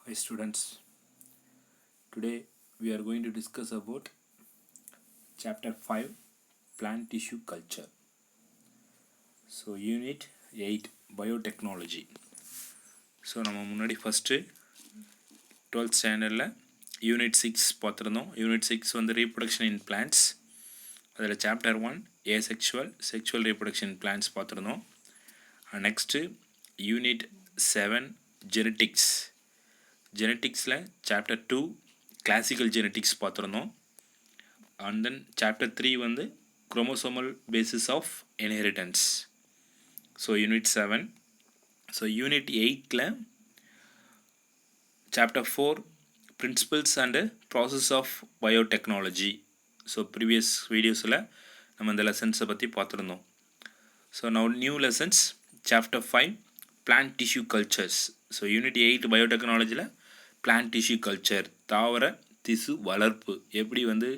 Hi students, today we are going to discuss about chapter 5 plant tissue culture. So unit 8 biotechnology. So நம்ம முன்னாடி first 12th standardல unit 6 பார்த்திருந்தோம். unit 6 வந்து reproduction in plants. அதில் chapter 1 asexual sexual reproduction in plants பார்த்திருந்தோம். next unit 7 genetics. geneticsல chapter 2 classical genetics பார்த்திருந்தோம். And then chapter 3 வந்து chromosomal basis of inheritance. So unit 7. So unit 8ல chapter 4 principles and process of biotechnology. So previous videosல நம்ம இந்த lessons பற்றி பார்த்திருந்தோம். So now new lessons chapter 5 plant tissue cultures. So unit 8 biotechnologyல plant tissue culture தாவர திசு வளர்ப்பு எப்படி வந்து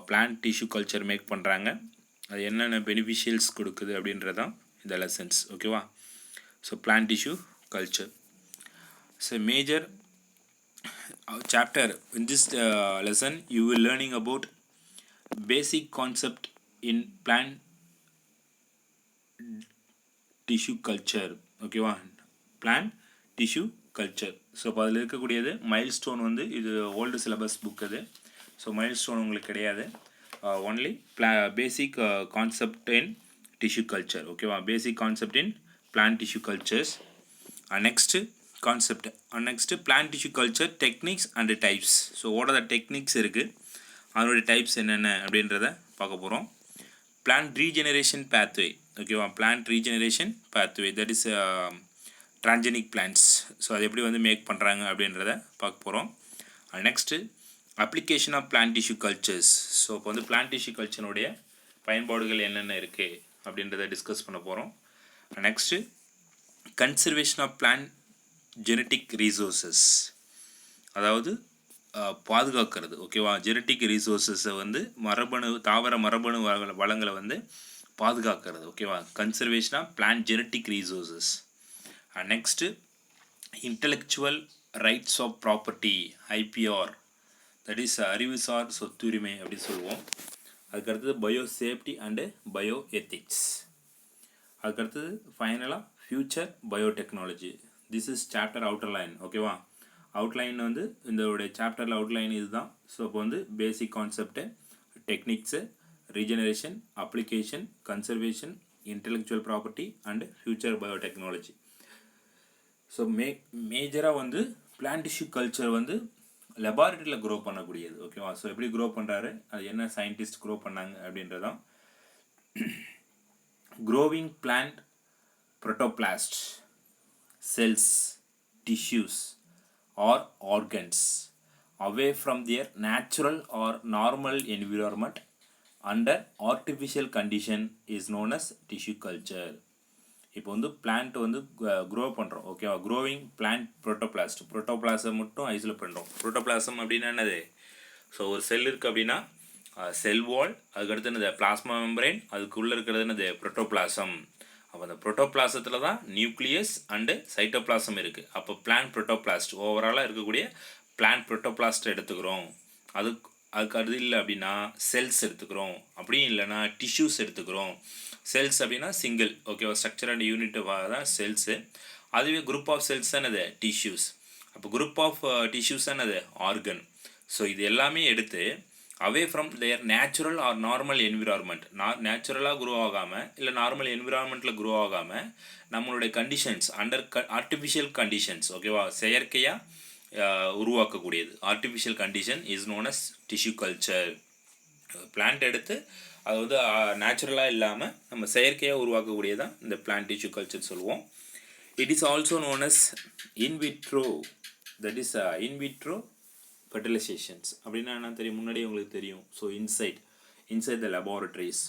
பிளான்ட் டிஷ்யூ கல்ச்சர் மேக் பண்ணுறாங்க, அது என்னென்ன பெனிஃபிஷியல்ஸ் கொடுக்குது அப்படின்றதான் இந்த லெசன்ஸ். ஓகேவா? So plant tissue culture so major chapter in this lesson you will learning about basic concept in plant tissue culture. ஓகேவா? Plant tissue culture. ஸோ இப்போ அதில் இருக்கக்கூடியது மைல்ஸ்டோன் வந்து இது ஓல்டு சிலபஸ் புக் அது. ஸோ மைல்ஸ்டோன் உங்களுக்கு கிடையாது. Only basic concept in tissue culture. ஓகேவா? Basic concept in plant tissue cultures. Next concept next plant tissue culture techniques and types. So ஓட டெக்னிக்ஸ் இருக்குது, அதனுடைய டைப்ஸ் என்னென்ன அப்படின்றத பார்க்க போகிறோம். Plant regeneration pathway. ஓகேவா? Plant regeneration pathway that is transgenic plants. So அது எப்படி வந்து மேக் பண்ணுறாங்க அப்படின்றத பார்க்க போகிறோம். Next application of plant tissue cultures. So இப்போ வந்து பிளான்ட் டிஷ்யூ கல்ச்சருடைய பயன்பாடுகள் என்னென்ன இருக்குது அப்படின்றத டிஸ்கஸ் பண்ண போகிறோம். Next conservation of plant genetic resources, அதாவது பாதுகாக்கிறது. ஓகேவா? ஜெனட்டிக் ரீசோர்ஸஸை வந்து தாவர மரபணு வளங்களை வந்து பாதுகாக்கிறது. ஓகேவா? Conservation of plant genetic resources. Next intellectual rights of property IPR, that is அறிவுசார் சொத்துரிமை அப்படின்னு சொல்லுவோம். அதுக்கடுத்தது bio safety and bio ethics. அதுக்கடுத்தது ஃபைனலாக future biotechnology. This is chapter outline. ஓகேவா? அவுட்லைன் வந்து இதோடைய சாப்டரில் அவுட்லைன் இதுதான். ஸோ இப்போ வந்து basic concept, techniques, regeneration, application, conservation, intellectual property and future biotechnology. So மேஜராக வந்து பிளான்ட் டிஷ்யூ கல்ச்சர் வந்து லெபார்ட்டரியில் க்ரோ பண்ணக்கூடியது. ஓகேவா? ஸோ எப்படி க்ரோ பண்ணுறாரு, அது என்ன சயின்டிஸ்ட் க்ரோ பண்ணாங்க அப்படின்றதான். Growing plant protoplast cells tissues or organs away from their natural or normal environment under artificial condition is known as tissue culture. இப்போ வந்து பிளான்ட் வந்து க்ரோ பண்ணுறோம். ஓகேவா? க்ரோவிங் பிளான்ட் புரோட்டோபிளாசம் மட்டும் ஐசோலேட் பண்ணுறோம். புரோட்டோபிளாசம் அப்படின்னா என்னது? ஸோ ஒரு செல் இருக்குது அப்படின்னா செல் வால், அதுக்கடுத்து என்னது பிளாஸ்மா மெம்பரேன், அதுக்குள்ளே இருக்கிறது என்னது புரோட்டோபிளாசம். அப்போ அந்த புரோட்டோபிளாசத்தில் தான் நியூக்ளியஸ் அண்டு சைட்டோபிளாசம் இருக்குது. அப்போ பிளான்ட் புரோட்டோபிளாஸ்ட் ஓவராலாக இருக்கக்கூடிய பிளான்ட் புரோட்டோபிளாஸ்ட் எடுத்துக்கிறோம். அதுக்கு அது இல்லை அப்படின்னா செல்ஸ் எடுத்துக்கிறோம். அப்படியும் இல்லைன்னா டிஷ்யூஸ் எடுத்துக்கிறோம். செல்ஸ் அப்படின்னா சிங்கிள். ஓகேவா? ஸ்ட்ரக்சர் அண்ட் யூனிட் தான் செல்ஸு. அதுவே குரூப் ஆஃப் செல்ஸ் தானது டிஷ்யூஸ். அப்போ குரூப் ஆஃப் டிஷ்யூஸ் தானது ஆர்கன். ஸோ இது எல்லாமே எடுத்து away from their natural or normal environment, நேச்சுரலாக க்ரோ ஆகாமல் இல்லை நார்மல் என்விரான்மெண்ட்டில் க்ரோ ஆகாமல் நம்மளுடைய கண்டிஷன்ஸ் அண்டர் ஆர்டிஃபிஷியல் கண்டிஷன்ஸ். ஓகேவா? செயற்கையாக உருவாக்கக்கூடியது artificial condition is known as tissue culture. Plant எடுத்து அது வந்து நேச்சுரலாக இல்லாமல் நம்ம செயற்கையாக உருவாக்கக்கூடியதான் இந்த பிளான்ட் டிஷ்யூ கல்ச்சர் சொல்லுவோம். It is also known as in vitro, that is in vitro fertilisations. அப்படின்னா என்ன தெரியும்? முன்னாடியே உங்களுக்கு தெரியும். So inside the laboratories.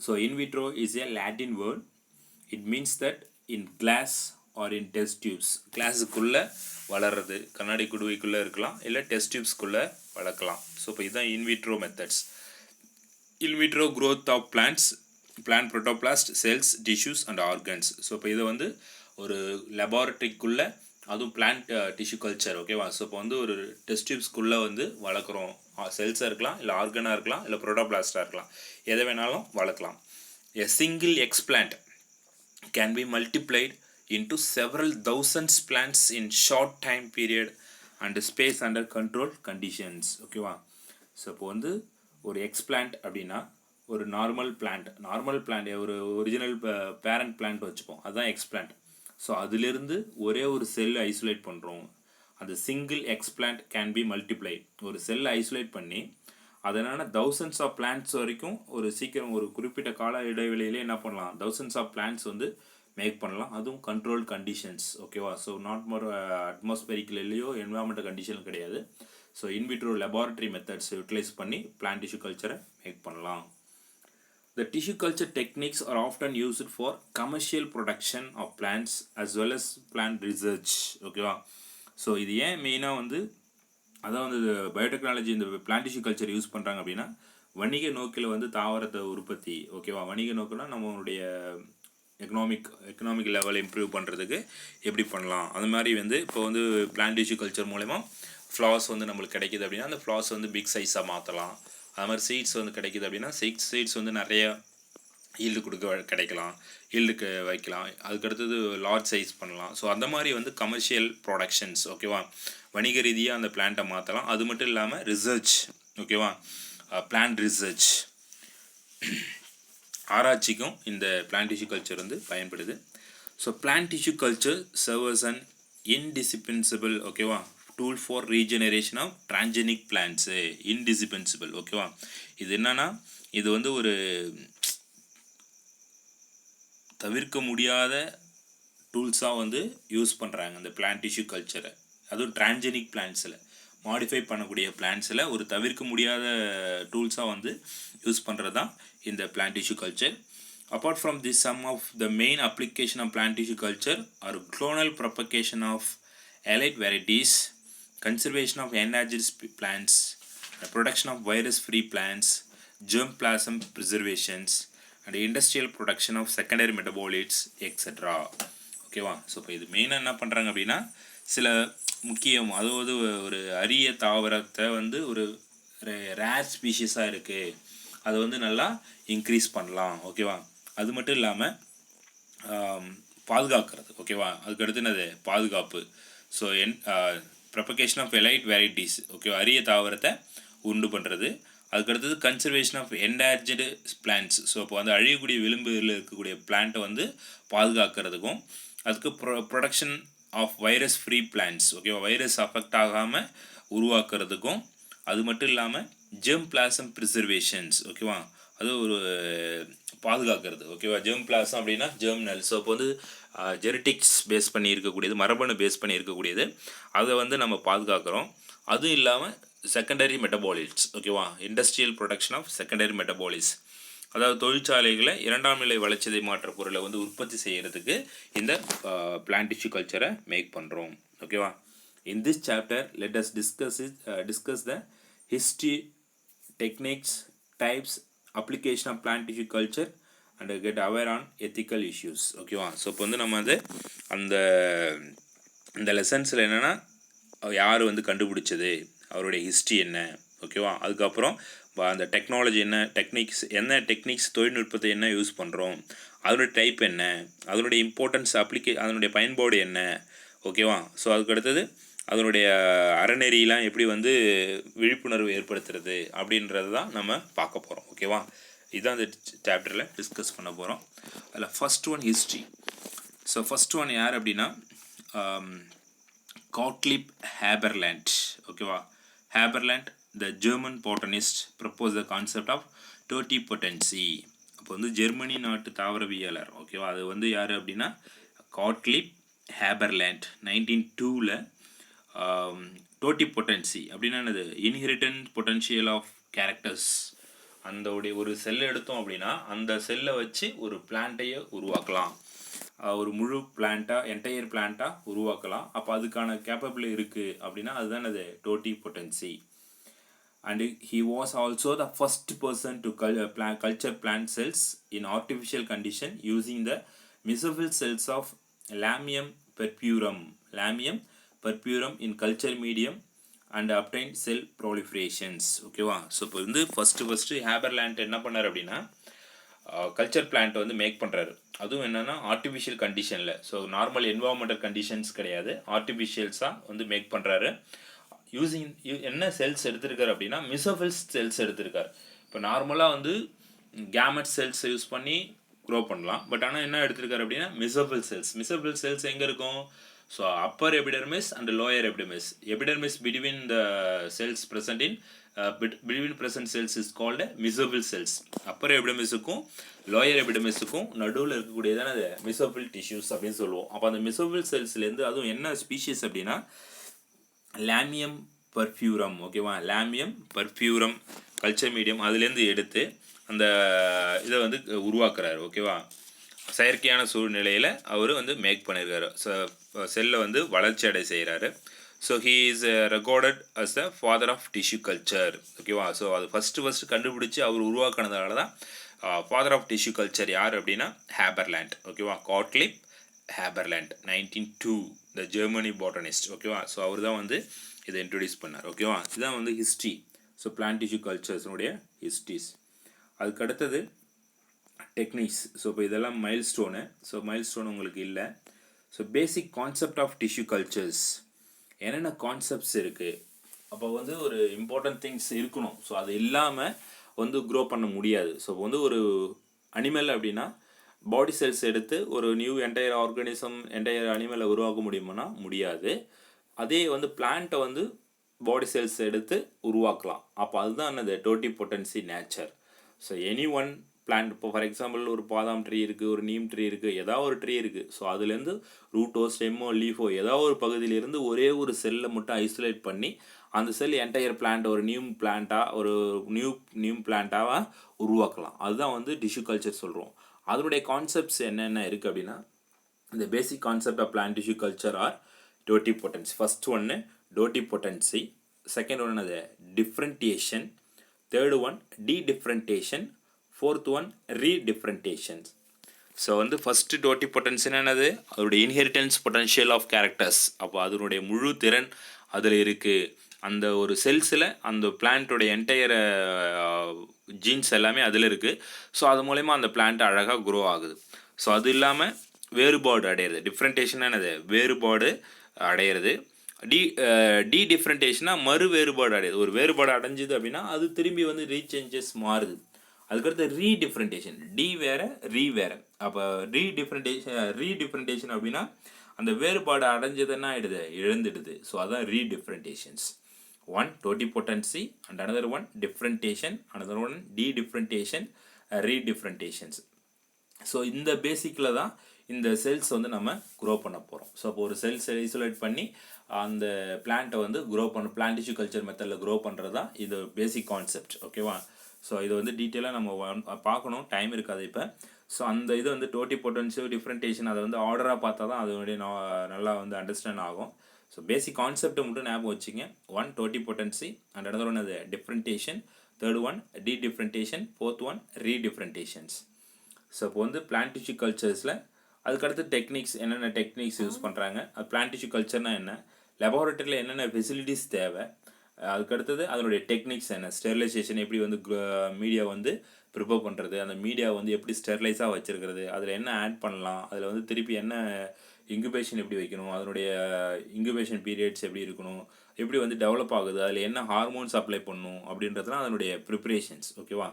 So in vitro is a Latin word. It means that in glass or in test tubes. கிளாஸுக்குள்ளே வளர்றது, கண்ணாடி குடுவைக்குள்ளே இருக்கலாம், இல்லை டெஸ்ட் டியூப்ஸ்குள்ளே வளர்க்கலாம். ஸோ இப்போ இதுதான் in vitro methods. in vitro growth of plants, plant protoplast cells, tissues and organs. So இப்போ இதை வந்து ஒரு லெபார்ட்டரிக்குள்ளே அதுவும் பிளான்ட் டிஷ்யூ கல்ச்சர் ஓகேவா. ஸோ இப்போ வந்து ஒரு டெஸ்ட் டியூப்ஸ்குள்ளே வந்து வளர்க்குறோம். செல்ஸாக இருக்கலாம், இல்லை ஆர்கனாக இருக்கலாம், இல்லை புரோட்டோபிளாஸ்டாக இருக்கலாம், எதை வேணாலும் வளர்க்கலாம். A single explant can be multiplied into several thousands plants in short time period and space under controlled conditions ஓகேவா. ஸோ இப்போ வந்து ஒரு எக்ஸ்பிளான்ட் அப்படின்னா ஒரு நார்மல் பிளான்ட் ஒரு ஒரிஜினல் பேரண்ட் பிளான்ட் வச்சுப்போம், அதுதான் எக்ஸ்பிளான்ட். ஸோ அதிலிருந்து ஒரே ஒரு செல் ஐசோலேட் பண்ணுறோம். அந்த single explant can be multiply. ஒரு செல்லை ஐசோலேட் பண்ணி அதனால் தௌசண்ட்ஸ் ஆஃப் பிளான்ட்ஸ் வரைக்கும் ஒரு குறிப்பிட்ட கால இடைவெளியிலே என்ன பண்ணலாம், தௌசண்ட்ஸ் ஆஃப் பிளான்ட்ஸ் வந்து மேக் பண்ணலாம். அதுவும் கண்ட்ரோல் கண்டிஷன்ஸ் ஓகேவா. ஸோ நாட் மோர் அட்மாஸ்பெரிக்லையோ என்வரான்மெண்டல் கண்டிஷன் கிடையாது. So in vitro laboratory methods utilise பண்ணி பிளான்ட் டிஷ்யூ கல்ச்சரை மேக் பண்ணலாம். The tissue culture techniques are often used for commercial production of plants as well as plant research ஓகேவா. So இது ஏன் மெயினாக வந்து அதான் வந்து பயோடெக்னாலஜி இந்த பிளான்ட் டிஷ்யூ கல்ச்சர் யூஸ் பண்ணுறாங்க அப்படின்னா, வணிக நோக்கில் வந்து தாவரத்தை உற்பத்தி ஓகேவா. வணிக நோக்குனா நம்மளுடைய எக்கனாமிக் லெவல் இம்ப்ரூவ் பண்ணுறதுக்கு எப்படி பண்ணலாம், அது மாதிரி வந்து இப்போ வந்து பிளான்ட் டிஷ்யூ கல்ச்சர் மூலமா ஃப்ளார்ஸ் வந்து நம்மளுக்கு கிடைக்கிது அப்படின்னா அந்த ஃப்ளார்ஸ் வந்து பிக் சைஸாக மாற்றலாம். அது மாதிரி சீட்ஸ் வந்து கிடைக்கிது அப்படின்னா சீட்ஸ் வந்து நிறைய ஈல்டு கிடைக்கலாம், ஈல்டுக்கு வைக்கலாம். அதுக்கடுத்தது லார்ஜ் சைஸ் பண்ணலாம். ஸோ அந்த மாதிரி வந்து கமர்ஷியல் ப்ரொடக்ஷன்ஸ் ஓகேவா, வணிக ரீதியாக அந்த பிளான்ட்டை மாற்றலாம். அது மட்டும் இல்லாமல் ரிசர்ச் ஓகேவா, பிளான்ட் ரிசர்ச் ஆராய்ச்சிக்கும் இந்த பிளான்ட் டிஷ்யூ கல்ச்சர் வந்து பயன்படுது. So plant tissue culture serves an indispensable ஓகேவா tool for regeneration of transgenic plants. Indispensable ஓகேவா. இது என்னன்னா இது வந்து ஒரு தவிர்க்க முடியாத டூல்ஸாக வந்து யூஸ் பண்ணுறாங்க இந்த பிளான்ட் டிஷ்யூ கல்ச்சரை. அதுவும் டிரான்ஜெனிக் பிளான்ட்ஸில் மாடிஃபை பண்ணக்கூடிய பிளான்ட்ஸில் ஒரு தவிர்க்க முடியாத டூல்ஸாக வந்து யூஸ் பண்ணுறது தான் இந்த plant tissue culture. Apart from this, some of the main application of plant tissue culture are clonal propagation of allied varieties, conservation of endangered plants, the production of virus-free plants, germplasm preservations, and industrial production of secondary metabolites, etc. ஓகேவா. So இப்போ இது மெயினாக என்ன பண்ணுறாங்க அப்படின்னா, சில முக்கியம் அதாவது ஒரு அரிய தாவரத்தை வந்து ஒரு ரேர் ஸ்பீஷீஸாக இருக்குது, அதை வந்து நல்லா இன்க்ரீஸ் பண்ணலாம் ஓகேவா. அது மட்டும் இல்லாமல் பாதுகாக்கிறது ஓகேவா. அதுக்கடுத்து என்னது பாதுகாப்பு. So propagation of elite varieties ஓகேவா, அரிய தாவரத்தை உண்டு பண்ணுறது. அதுக்கடுத்தது conservation of endangered plants. So இப்போ வந்து அழியக்கூடிய விளிம்பில் இருக்கக்கூடிய பிளான்ட்டை வந்து பாதுகாக்கிறதுக்கும், அதுக்கு production of virus free plants ஓகேவா, வைரஸ் அஃபெக்ட் ஆகாமல் உருவாக்குறதுக்கும். அது மட்டும் இல்லாமல் ஜெர்ம் பிளாசம் ப்ரிசர்வேஷன்ஸ் ஓகேவா, அது ஒரு பாதுகாக்கிறது ஓகேவா. ஜெர்ம் பிளாசம் அப்படின்னா ஜெர்மினல். ஸோ இப்போ வந்து ஜெனட்டிக்ஸ் பேஸ் பண்ணி இருக்கக்கூடியது, மரபணு பேஸ் பண்ணி இருக்கக்கூடியது, அதை வந்து நம்ம பாதுகாக்கிறோம். அதுவும் இல்லாமல் செகண்டரி மெட்டபாலிட்ஸ் ஓகேவா, industrial production of secondary metabolites, அதாவது தொழிற்சாலைகளை இரண்டாம் நிலை வளர்ச்சிதை மாற்ற பொருளை வந்து உற்பத்தி செய்கிறதுக்கு இந்த பிளான்ட் டிஷ்யூ கல்ச்சரை மேக் பண்ணுறோம் ஓகேவா. In this chapter let us discuss the history, techniques, types, application of plant tissue culture and get aware on ethical issues ஓகேவா. ஸோ இப்போ வந்து நம்ம வந்து இந்த லெசன்ஸில் என்னென்னா யார் வந்து கண்டுபிடிச்சது, அவருடைய ஹிஸ்ட்ரி என்ன ஓகேவா, அதுக்கப்புறம் அந்த டெக்னாலஜி என்ன டெக்னிக்ஸ் தொழில்நுட்பத்தை என்ன யூஸ் பண்ணுறோம், அதனுடைய டைப் என்ன, அதனுடைய இம்பார்ட்டன்ஸ் அதனுடைய பயன்பாடு என்ன ஓகேவா. ஸோ அதுக்கு அடுத்தது அதனுடைய அறநெறியெலாம் எப்படி வந்து விழிப்புணர்வு ஏற்படுத்துறது அப்படின்றது தான் நம்ம பார்க்க போகிறோம் ஓகேவா. இதுதான் இந்த சாப்டரில் டிஸ்கஸ் பண்ண போகிறோம். அதில் first one history. So first one யார் அப்படின்னா காட்லிப் ஹேபர்லேண்ட் ஓகேவா. Haberlandt the German botanist propose the concept of totipotency. அப்போ வந்து ஜெர்மனி நாட்டு தாவரவியலர் ஓகேவா. அது வந்து யார் அப்படின்னா காட்லிப் ஹேபர்லேண்ட் 1902 டோட்டிபொட்டன்சி அப்படின்னா என்னது, இன்ஹெரிட்டன்ட் பொட்டன்ஷியல் ஆஃப் கேரக்டர்ஸ். அந்த ஒரு செல்லை எடுத்தோம் அப்படின்னா அந்த செல்லை வச்சு ஒரு பிளான்ட்டையே உருவாக்கலாம், ஒரு முழு பிளான்ட்டாக என்டையர் பிளான்ட்டாக உருவாக்கலாம். அப்போ அதுக்கான கேப்பபிள் இருக்குது அப்படின்னா அதுதான் அது totipotency. And he was also the first person to culture plant cells in artificial condition using the mesophyll cells of Lamium purpureum. Lamium purpureum in culture medium and obtain cell proliferations. ஓகேவா? So இப்போ வந்து first Haberlandt என்ன பண்ணார் அப்படின்னா culture plant வந்து make பண்ணுறாரு. அதுவும் என்னென்னா ஆர்டிஃபிஷியல் கண்டிஷனில். ஸோ நார்மல் என்வாரன்மெண்டல் கண்டிஷன்ஸ் கிடையாது, ஆர்டிஃபிஷியல்ஸாக வந்து மேக் பண்ணுறாரு. யூஸிங் என்ன செல்ஸ் எடுத்திருக்காரு அப்படின்னா மிசோஃபில்ஸ் செல்ஸ் எடுத்திருக்காரு. இப்போ நார்மலாக வந்து கேமெட் செல்ஸ் யூஸ் பண்ணி க்ரோ பண்ணலாம். பட் ஆனால் என்ன எடுத்திருக்காரு அப்படின்னா மிசோஃபில் செல்ஸ். மிசோஃபில் செல்ஸ் எங்கே இருக்கும்? So upper epidermis and lower epidermis. Epidermis between the cells present in between present cells is called mesophyll cells. Upper எபிடர்மிஸுக்கும் லோயர் எபிடர்மிஸுக்கும் நடுவில் இருக்கக்கூடியதான அது மிசோஃபில் டிஷ்யூஸ் அப்படின்னு சொல்லுவோம். அப்போ அந்த மிசோஃபில் செல்ஸ்லேருந்து அதுவும் என்ன ஸ்பீஷீஸ் அப்படின்னா லாமியம் பர்பியூரம். ஓகேவா? லாமியம் பர்பியூரம் கல்ச்சர் மீடியம் அதுலேருந்து எடுத்து அந்த இதை வந்து உருவாக்குறாரு. ஓகேவா? செயற்கையான சூழ்நிலையில் அவர் வந்து மேக் பண்ணியிருக்காரு. செல்லை வந்து வளர்ச்சி அடை செய்கிறாரு. So he is recorded as the father of tissue culture. ஓகேவா? ஸோ அது ஃபஸ்ட்டு கண்டுபிடிச்சி அவர் உருவாக்குனதால தான் ஃபாதர் ஆஃப் டிஷ்யூ கல்ச்சர் யார் அப்படின்னா ஹேபர்லேண்ட். ஓகேவா? Gottlieb Haberlandt 1902 the Germany botanist. ஓகேவா? ஸோ அவர் தான் வந்து இதை இன்ட்ரடியூஸ் பண்ணார். ஓகேவா? இதுதான் வந்து ஹிஸ்ட்ரி. ஸோ பிளான்ட் டிஷ்யூ கல்ச்சர்ஸுடைய ஹிஸ்ட்ரிஸ். அதுக்கு அடுத்தது டெக்னிக்ஸ். ஸோ இப்போ இதெல்லாம் milestone. So milestone உங்களுக்கு இல்லை. So basic concept of tissue cultures என்னென்ன கான்செப்ட்ஸ் இருக்குது, அப்போ வந்து ஒரு இம்பார்ட்டன்ட் திங்ஸ் இருக்கணும். ஸோ அது இல்லாமல் வந்து க்ரோ பண்ண முடியாது. ஸோ வந்து ஒரு அனிமல் அப்படின்னா பாடி செல்ஸ் எடுத்து ஒரு நியூ என்டையர் ஆர்கானிசம் என்டையர் அனிமலை உருவாக்க முடியுமானா முடியாது. அதே வந்து பிளான்ட்டை வந்து பாடி செல்ஸ் எடுத்து உருவாக்கலாம். அப்போ அதுதான் என்னது totipotency nature. So any one plant, இப்போ ஃபார் எக்ஸாம்பிள் ஒரு பாதாம் ட்ரீ இருக்குது, ஒரு நீம் ட்ரீ இருக்குது, ஏதாவது ஒரு ட்ரீ இருக்குது. ஸோ அதுலேருந்து ரூட்டோ ஸ்டெம்மோ லீஃபோ ஏதாவது ஒரு பகுதியிலேருந்து ஒரே ஒரு செல்லை மட்டும் ஐசோலேட் பண்ணி அந்த செல் என்டையர் பிளான்ட் ஒரு நியூ பிளான்ட்டாக உருவாக்கலாம். அதுதான் வந்து டிஷ்யூ கல்ச்சர் சொல்கிறோம். அதனுடைய கான்செப்ட்ஸ் என்னென்ன இருக்குது அப்படின்னா இந்த basic concept of plant tissue culture are totipotency. First ஒன்று டோட்டிபொட்டன்சி, செகண்ட் ஒன் அது differentiation, third one dedifferentiation, fourth one redifferentiation. So வந்து ஃபஸ்ட்டு டோட்டிபொட்டன்சின்னு என்னது அதோடைய இன்ஹெரிட்டன்ஸ் பொட்டன்ஷியல் ஆஃப் கேரக்டர்ஸ். அப்போ அதனுடைய முழு திறன் அதில் இருக்குது. அந்த ஒரு செல்ஸில் அந்த பிளான்ட்டோடைய என்டையர் ஜீன்ஸ் எல்லாமே அதில் இருக்குது. ஸோ அது மூலயமா அந்த பிளான்ட் அழகாக க்ரோ ஆகுது. ஸோ அது இல்லாமல் வேறுபாடு அடையிறது. டிஃப்ரெண்டேஷன் என்னது வேறுபாடு அடையிறது. டீடிஃப்ரெண்டேஷனா மறு வேறுபாடு அடையுது. ஒரு வேறுபாடு அடைஞ்சிது அப்படின்னா அது திரும்பி வந்து ரீசேஞ்சஸ் மாறுது. அதுக்கடுத்து ரீடிஃப்ரெண்டேஷன். டி வேறு ரீ வேறு. அப்போ ரீடிஃப்ரெண்டேஷன் அப்படின்னா அந்த வேறுபாடு அடைஞ்சதுன்னா ஆகிடுது இழந்துடுது. ஸோ அதான் redifferentiations. One totipotency and another one differentiation, another one dedifferentiation, redifferentiations. So இந்த பேசிக்கில் தான் இந்த செல்ஸ் வந்து நம்ம க்ரோ பண்ண போகிறோம். ஸோ அப்போ ஒரு செல்ஸ் ஐசோலேட் பண்ணி அந்த பிளான்ட்டை வந்து க்ரோ பிளான்ட் டிஷ்யூ கல்ச்சர் மெத்தடில் க்ரோ பண்ணுறது தான் இது பேசிக் கான்செப்ட். ஓகேவா? ஸோ இதை வந்து டீட்டெயிலாக நம்ம பார்க்கணும், டைம் இருக்காது இப்போ. ஸோ அந்த இது வந்து டோட்டிபொட்டன்சி டிஃப்ரெண்டேஷன் அதை வந்து ஆர்டராக பார்த்தா தான் அதனுடைய நல்லா வந்து அண்டர்ஸ்டாண்ட் ஆகும். ஸோ பேசிக் கான்செப்டை மட்டும் ஞாபகம் வச்சுங்க. One totipotency and another one அது differentiation, third one dedifferentiation, fourth one redifferentiations. So இப்போ வந்து பிளான்ட் டிஷ்யூ கல்ச்சர்ஸில் அதுக்கடுத்து டெக்னிக்ஸ் என்னென்ன டெக்னிக்ஸ் யூஸ் பண்ணுறாங்க, அது பிளான்ட் டிஷ்யூ கல்ச்சர்னால் என்ன, லெபார்ட்டரியில் என்னென்ன ஃபெசிலிட்டிஸ் தேவை, அதுக்கடுத்தது அதனுடைய டெக்னிக்ஸ் என்ன, ஸ்டெரிலைசேஷன் எப்படி வந்து மீடியா வந்து ப்ரிப்பேர் பண்ணுறது, அந்த மீடியா வந்து எப்படி ஸ்டெரிலைஸாக வச்சுருக்கிறது, அதில் என்ன ஆட் பண்ணலாம், அதில் வந்து திருப்பி என்ன இன்குபேஷன் எப்படி வைக்கணும், அதனுடைய இன்குபேஷன் பீரியட்ஸ் எப்படி இருக்கணும், எப்படி வந்து டெவலப் ஆகுது, அதில் என்ன ஹார்மோன்ஸ் அப்ளை பண்ணணும் அப்படின்றதுலாம் அதனுடைய ப்ரிப்ரேஷன்ஸ். ஓகேவா?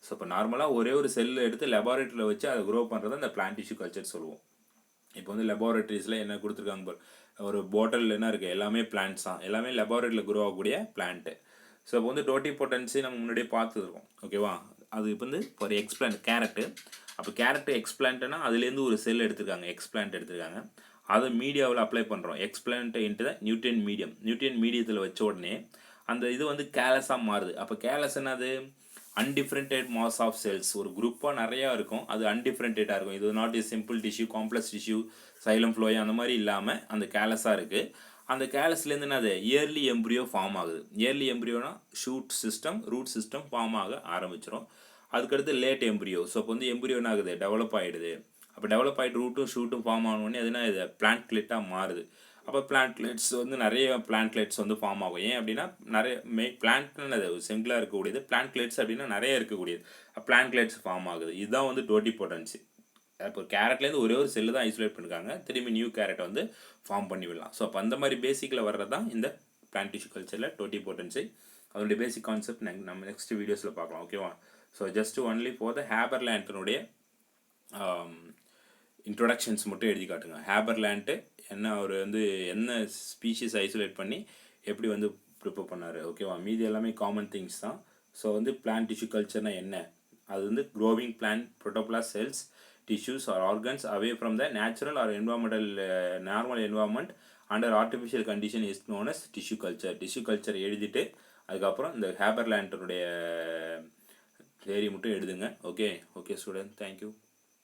ஸோ இப்போ நார்மலாக ஒரே ஒரு செல்லு எடுத்து லெபார்ட்டரியில் வச்சு அதை க்ரோ பண்ணுறது அந்த பிளான்ட் டிஷ்யூ கல்ச்சர் சொல்லுவோம். இப்போ வந்து லெபார்ட்டரிஸில் என்ன கொடுத்துருக்காங்க, ஒரு பாட்டில் என்ன இருக்குது, எல்லாமே பிளான்ட்ஸ் தான், எல்லாமே லெபார்ட்டரியில் க்ரோ ஆகக்கூடிய பிளான்ட்டு. ஸோ இப்போ வந்து டோட்டிபொட்டன்சி நம்ம முன்னாடியே பார்த்துருக்கோம். ஓகேவா? அது இப்போ வந்து ஒரு எக்ஸ்பிளான்ட் கேரட்டு. அப்போ கேரட்டு எக்ஸ்பிளான்ட்னா அதுலேருந்து ஒரு செல் எடுத்துருக்காங்க, எக்ஸ்பிளான்ட் எடுத்துருக்காங்க. அதை மீடியாவில் அப்ளை பண்ணுறோம். Explant into the nutrient medium. Nutrient மீடியத்தில் வச்ச உடனே அந்த இது வந்து கேலஸாக மாறுது. அப்போ கேலஸ் என்னது அன்டிஃப்ரெண்டட் மாஸ் ஆஃப் செல்ஸ். ஒரு குரூப்பாக நிறையா இருக்கும், அது அன்டிஃப்ரெண்டடாக இருக்கும். இது not is simple tissue, complex tissue, xylem phloem அந்த மாதிரி இல்லாமல் அந்த கேலஸாக இருக்குது. அந்த கேலஸ்லேருந்து என்னது இயர்லி எம்ப்ரியோ ஃபார்ம் ஆகுது. இயர்லி எம்ப்ரியோனா shoot system, root system form ஆக ஆரம்பிச்சிடும். அதுக்கடுத்து லேட் எம்ப்ரியோ. ஸோ அப்போ வந்து எம்ப்ரியோ என்ன ஆகுது, டெவலப் ஆகிடுது. அப்போ டெவலப் ஆகிட்டு ரூட்டும் ஷூட்டும் ஃபார்ம் ஆனோடனே அதுனா இது பிளான்ட்லெட்டாக மாறுது. அப்போ பிளான்ட்லெட்ஸ் வந்து நிறைய பிளான்ட்லெட்ஸ் வந்து ஃபார்ம் ஆகும். ஏன் அப்படின்னா நிறைய பிளான்ட்னது சிங்கிளாக இருக்கக்கூடியது, பிளான்ட்லெட்ஸ் அப்படின்னா நிறைய இருக்கக்கூடியது, பிளான்ட்லெட்ஸ் ஃபார்ம் ஆகுது. இதுதான் வந்து டோட்டிபோட்டன்சி. இப்போ கேரட்லேருந்து ஒரே ஒரு செல்லு தான் ஐசோலேட் பண்ணிருக்காங்க, திரும்பி நியூ கேரட்டை வந்து ஃபார்ம் பண்ணி விடலாம். ஸோ அப்போ அந்த மாதிரி பேசிக்கில் வர்றது தான் இந்த பிளான்ட் டிஷ்யூ கல்ச்சரில் டோட்டிபோட்டன்சி. அதனுடைய பேசிக் கான்செப்ட் நம்ம நெக்ஸ்ட் வீடியோஸில் பார்க்கலாம். ஓகேவா? So just only for the ஹேபர்லேண்ட்னுடைய இன்ட்ரொடக்ஷன்ஸ் மட்டும் எழுதி காட்டுங்க. ஹேபர்லேண்ட்டு என்ன, அவர் வந்து என்ன ஸ்பீஷீஸ் ஐசோலேட் பண்ணி எப்படி வந்து ப்ரிப்பேர் பண்ணார். ஓகேவா? மீதி எல்லாமே காமன் திங்ஸ் தான். ஸோ வந்து பிளான்ட் டிஷ்யூ கல்ச்சர்னால் என்ன, அது வந்து growing plant protoplast cells tissues or organs away from the natural or environmental normal environment under artificial condition is known as tissue culture. Tissue culture எழுதிட்டு அதுக்கப்புறம் இந்த ஹேபர்லேண்டனுடைய தேரி மட்டும் எழுதுங்க. Okay student, thank you.